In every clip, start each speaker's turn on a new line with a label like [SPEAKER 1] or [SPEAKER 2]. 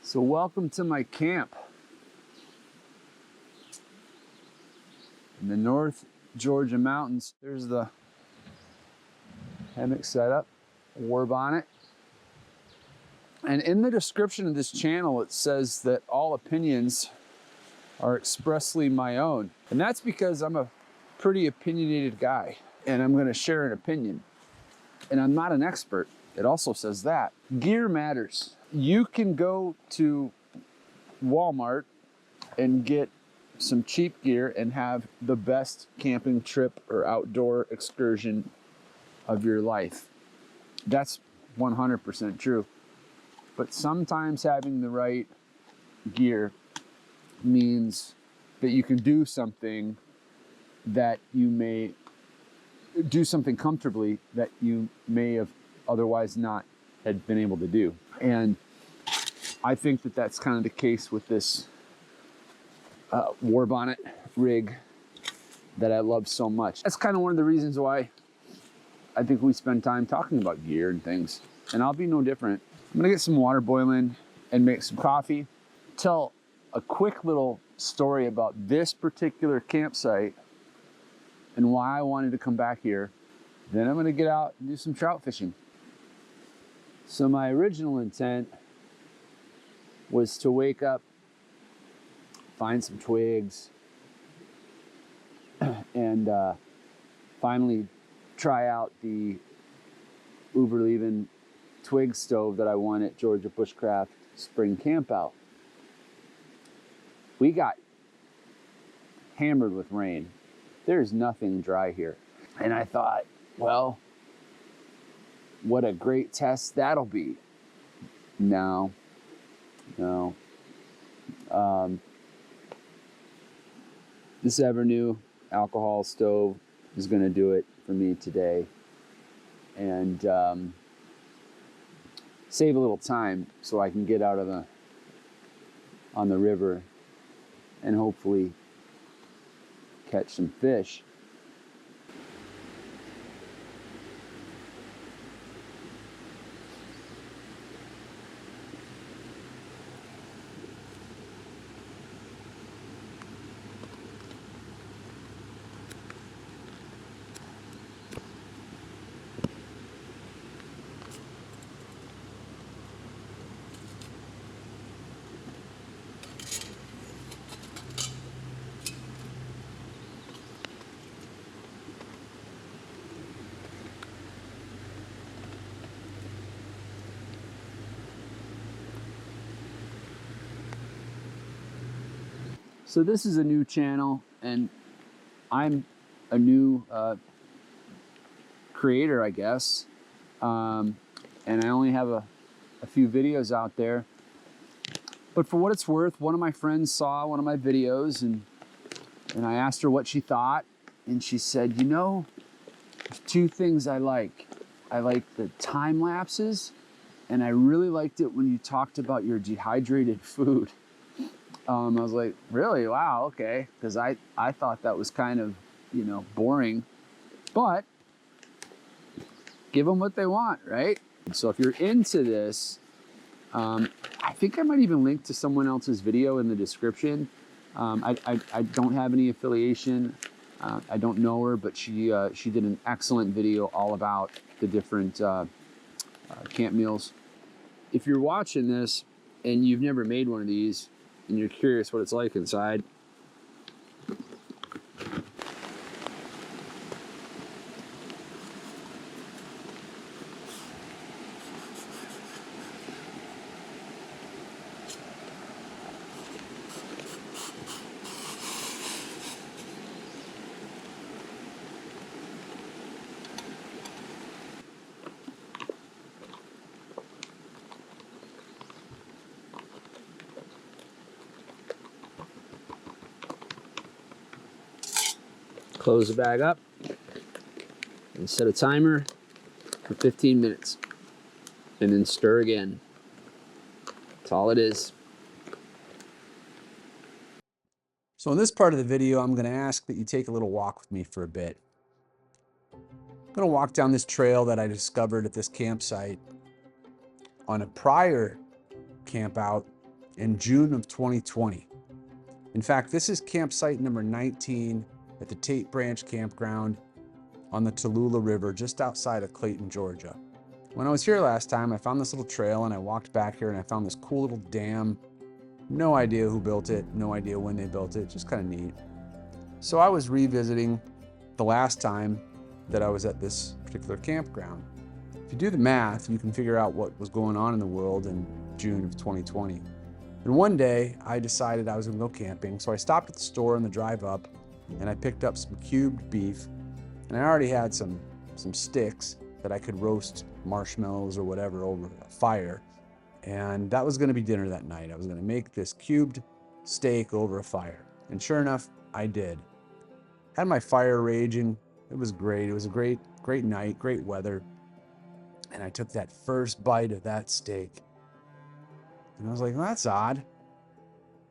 [SPEAKER 1] So welcome to my camp in the North Georgia mountains. There's the hammock setup, Warbonnet. And in the description of this channel, it says that all opinions are expressly my own. And that's because I'm a pretty opinionated guy and I'm gonna share an opinion. And I'm not an expert. It also says that. Gear matters. You can go to Walmart and get some cheap gear and have the best camping trip or outdoor excursion of your life. That's 100% true. But sometimes having the right gear means that you can do something that you may do something comfortably that you may have otherwise not had been able to do. And I think that that's kind of the case with this Warbonnet rig that I love so much. That's kind of one of the reasons why I think we spend time talking about gear and things. And I'll be no different. I'm gonna get some water boiling and make some coffee. Tell a quick little story about this particular campsite and why I wanted to come back here. Then I'm gonna get out and do some trout fishing. So my original intent was to wake up, find some twigs, and finally try out the Uberleben twig stove that I won at Georgia Bushcraft Spring Campout. We got hammered with rain. There's nothing dry here. And I thought, well, what a great test that'll be. No. This Evernew alcohol stove is gonna do it for me today. And save a little time so I can get out on the river and hopefully catch some fish. So this is a new channel and I'm a new creator, I guess. And I only have a few videos out there. But for what it's worth, one of my friends saw one of my videos and I asked her what she thought. And she said, you know, there's two things I like. I like the time lapses and I really liked it when you talked about your dehydrated food. I was like, really? Wow, okay. Because I thought that was kind of, you know, boring. But give them what they want, right? So if you're into this, I think I might even link to someone else's video in the description. I don't have any affiliation. I don't know her, but she did an excellent video all about the different camp meals. If you're watching this and you've never made one of these and you're curious what it's like inside, close the bag up and set a timer for 15 minutes. And then stir again. That's all it is. So in this part of the video, I'm going to ask that you take a little walk with me for a bit. I'm going to walk down this trail that I discovered at this campsite on a prior camp out in June of 2020. In fact, this is campsite number 19 at the Tate Branch Campground on the Tallulah River just outside of Clayton, Georgia. When I was here last time, I found this little trail and I walked back here and I found this cool little dam. No idea who built it, no idea when they built it, just kind of neat. So I was revisiting the last time that I was at this particular campground. If you do the math, you can figure out what was going on in the world in June of 2020. And one day I decided I was gonna go camping, so I stopped at the store on the drive up and I picked up some cubed beef, and I already had some sticks that I could roast marshmallows or whatever over a fire. And that was gonna be dinner that night. I was gonna make this cubed steak over a fire. And sure enough, I did. Had my fire raging. It was great. It was a great night, great weather. And I took that first bite of that steak. And I was like, well, that's odd.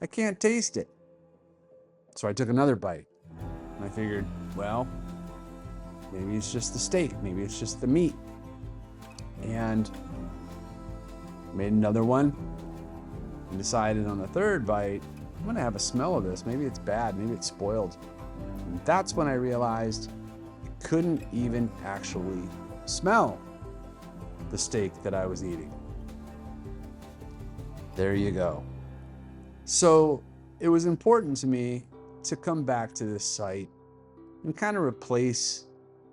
[SPEAKER 1] I can't taste it. So I took another bite. And I figured, well, maybe it's just the steak. Maybe it's just the meat. And made another one and decided on the third bite, I'm gonna have a smell of this. Maybe it's bad, maybe it's spoiled. And that's when I realized I couldn't even actually smell the steak that I was eating. There you go. So it was important to me to come back to this site and kind of replace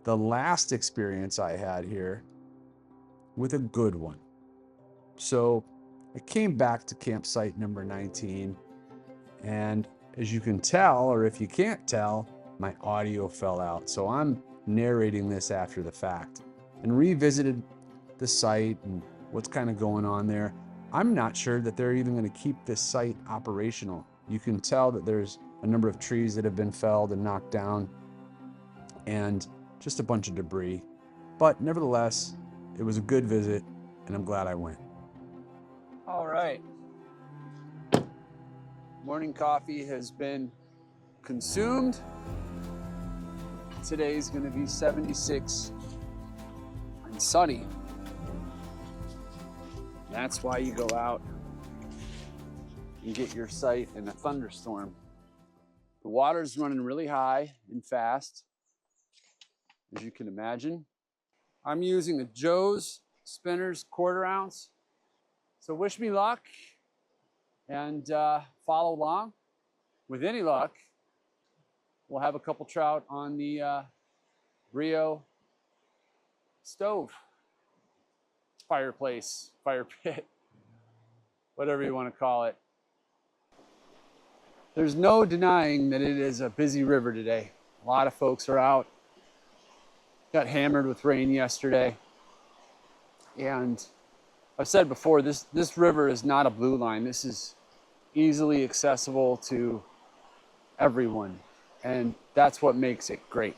[SPEAKER 1] the last experience I had here with a good one. So I came back to campsite number 19, and as you can tell, or if you can't tell, my audio fell out. So I'm narrating this after the fact and revisited the site and what's kind of going on there. I'm not sure that they're even going to keep this site operational. You can tell that there's a number of trees that have been felled and knocked down and just a bunch of debris. But nevertheless, it was a good visit and I'm glad I went. All right. Morning coffee has been consumed. Today's going to be 76 and sunny. That's why you go out and get your sight in a thunderstorm. The water's running really high and fast, as you can imagine. I'm using a Joe's Spinners 1/4 ounce. So wish me luck and follow along. With any luck, we'll have a couple trout on the Breeo stove, fireplace, fire pit, whatever you want to call it. There's no denying that it is a busy river today. A lot of folks are out. Got hammered with rain yesterday. And I've said before, this river is not a blue line. This is easily accessible to everyone. And that's what makes it great.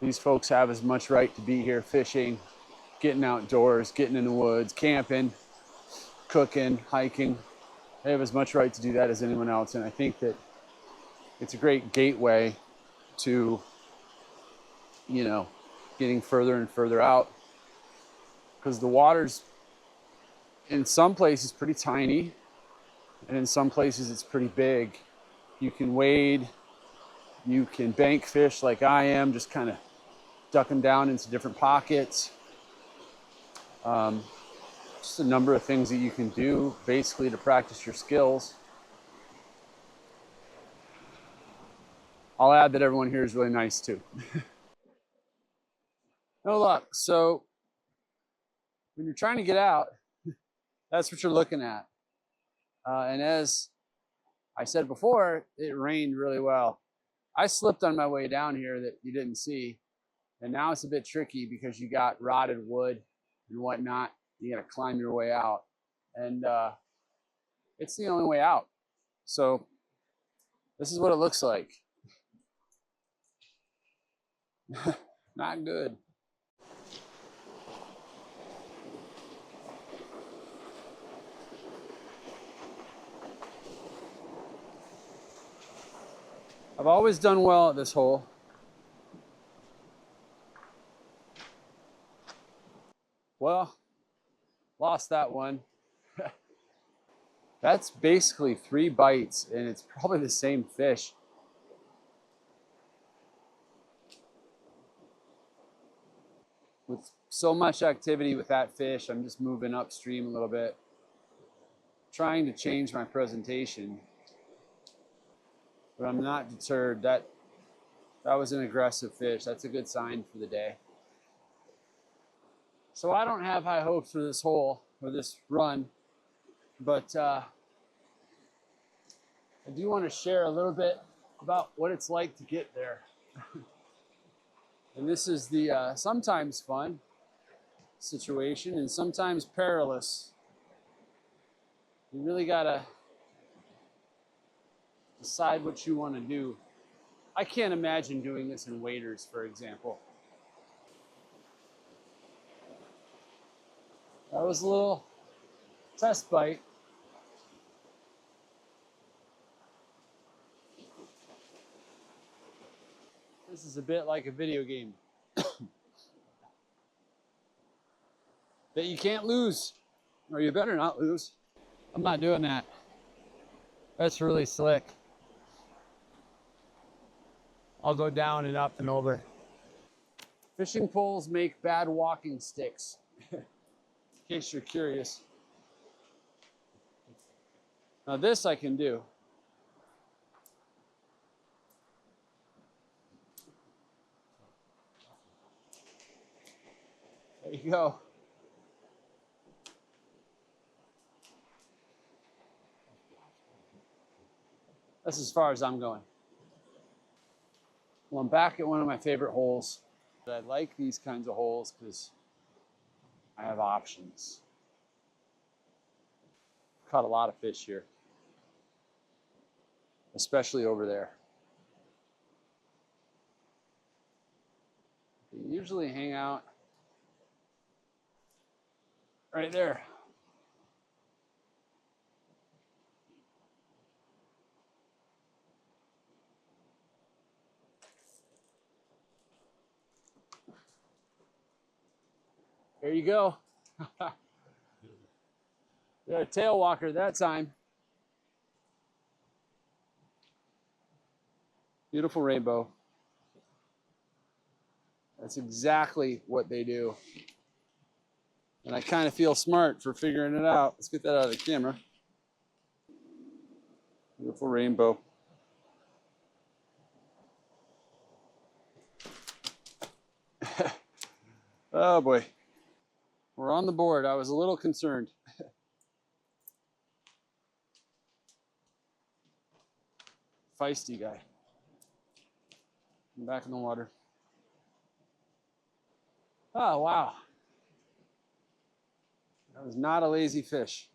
[SPEAKER 1] These folks have as much right to be here fishing, getting outdoors, getting in the woods, camping, cooking, hiking. They have as much right to do that as anyone else. And I think that it's a great gateway to, you know, getting further and further out. Because the water's in some places pretty tiny, and in some places it's pretty big. You can wade, you can bank fish like I am, just kind of ducking down into different pockets. Just a number of things that you can do basically to practice your skills. I'll add that everyone here is really nice too. No luck. So when you're trying to get out, that's what you're looking at. And as I said before, it rained really well. I slipped on my way down here that you didn't see. And now it's a bit tricky because you got rotted wood and whatnot. You got to climb your way out. And it's the only way out. So this is what it looks like. Not good. I've always done well at this hole. Well, lost that one. That's basically 3 bites, and it's probably the same fish. With so much activity with that fish, I'm just moving upstream a little bit, trying to change my presentation. But I'm not deterred. That was an aggressive fish. That's a good sign for the day. So I don't have high hopes for this hole or this run, but I do want to share a little bit about what it's like to get there. And this is the sometimes fun situation and sometimes perilous. You really gotta decide what you want to do. I can't imagine doing this in waders, for example. That was a little test bite. This is a bit like a video game that you can't lose, or you better not lose. I'm not doing that. That's really slick. I'll go down and up and over. Fishing poles make bad walking sticks, in case you're curious. Now this I can do. There you go. That's as far as I'm going. Well, I'm back at one of my favorite holes. I like these kinds of holes because I have options. Caught a lot of fish here, especially over there. They usually hang out right there. There you go. Got a tail walker that time. Beautiful rainbow. That's exactly what they do. And I kind of feel smart for figuring it out. Let's get that out of the camera. Beautiful rainbow. Oh boy. We're on the board. I was a little concerned. Feisty guy. I'm back in the water. Oh, wow. That was not a lazy fish.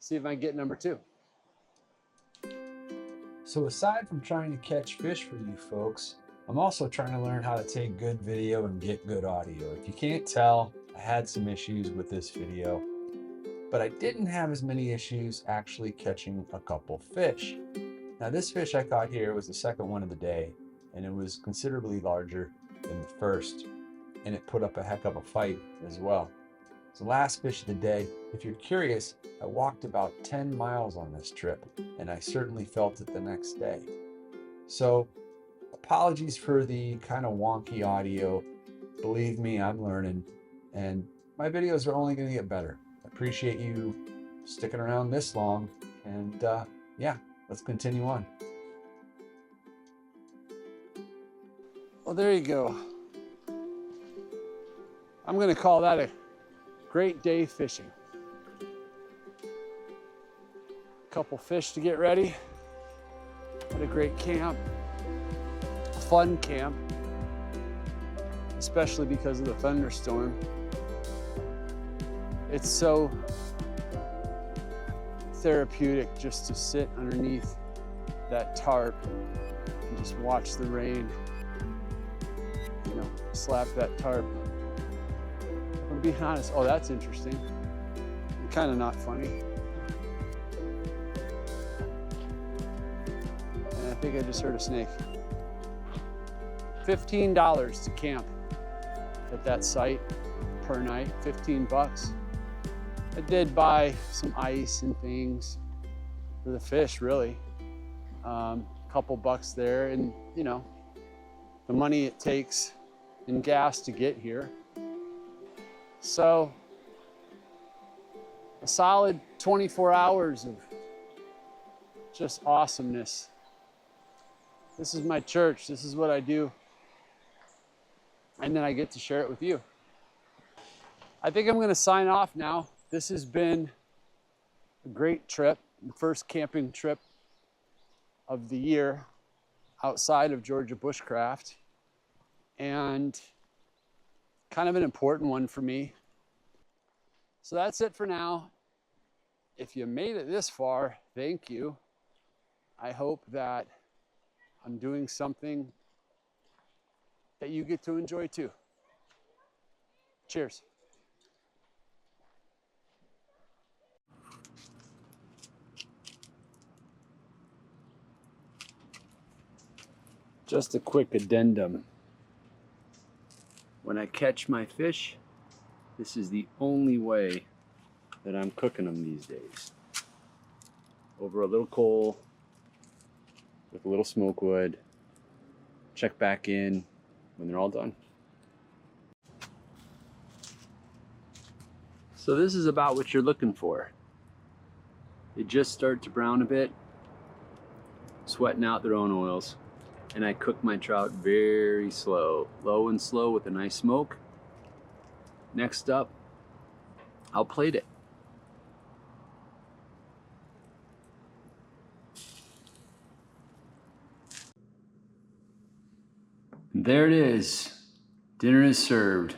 [SPEAKER 1] See if I can get number 2. So aside from trying to catch fish for you folks, I'm also trying to learn how to take good video and get good audio. If you can't tell, I had some issues with this video, but I didn't have as many issues actually catching a couple fish. Now this fish I caught here was the second one of the day, and it was considerably larger than the first, and it put up a heck of a fight as well. It's the last fish of the day. If you're curious, I walked about 10 miles on this trip, and I certainly felt it the next day. So apologies for the kind of wonky audio. Believe me, I'm learning, and my videos are only going to get better. I appreciate you sticking around this long, and yeah, let's continue on. Well, there you go. I'm going to call that a great day fishing. Couple fish to get ready. What a great camp. A fun camp, especially because of the thunderstorm. It's so therapeutic just to sit underneath that tarp and just watch the rain, you know, slap that tarp. I'm gonna be honest, oh, that's interesting. Kind of not funny. And I think I just heard a snake. $15 to camp at that site per night, 15 bucks. I did buy some ice and things for the fish, really. Couple bucks there, and you know, the money it takes in gas to get here. So a solid 24 hours of just awesomeness. This is my church. This is what I do. And then I get to share it with you. I think I'm going to sign off now. This has been a great trip, the first camping trip of the year outside of Georgia Bushcraft, and kind of an important one for me. So that's it for now. If you made it this far, thank you. I hope that I'm doing something that you get to enjoy too. Cheers. Just a quick addendum. When I catch my fish, this is the only way that I'm cooking them these days. Over a little coal with a little smoke wood. Check back in when they're all done. So this is about what you're looking for. They just start to brown a bit, sweating out their own oils. And I cook my trout very slow, low and slow with a nice smoke. Next up, I'll plate it. And there it is. Dinner is served.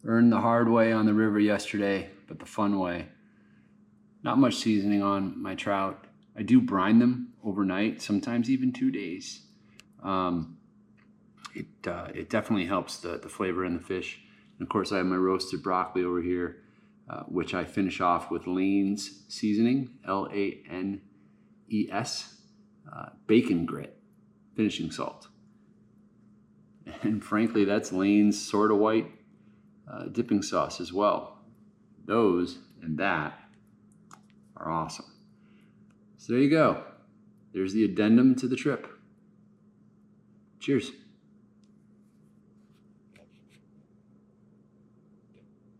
[SPEAKER 1] Earned the hard way on the river yesterday, but the fun way. Not much seasoning on my trout. I do brine them overnight, sometimes even 2 days. It definitely helps the flavor in the fish. And of course I have my roasted broccoli over here, which I finish off with Lane's seasoning, L-A-N-E-S, bacon grit, finishing salt. And frankly, that's Lane's Sorta White dipping sauce as well. Those and that are awesome. So there you go. There's the addendum to the trip. Cheers.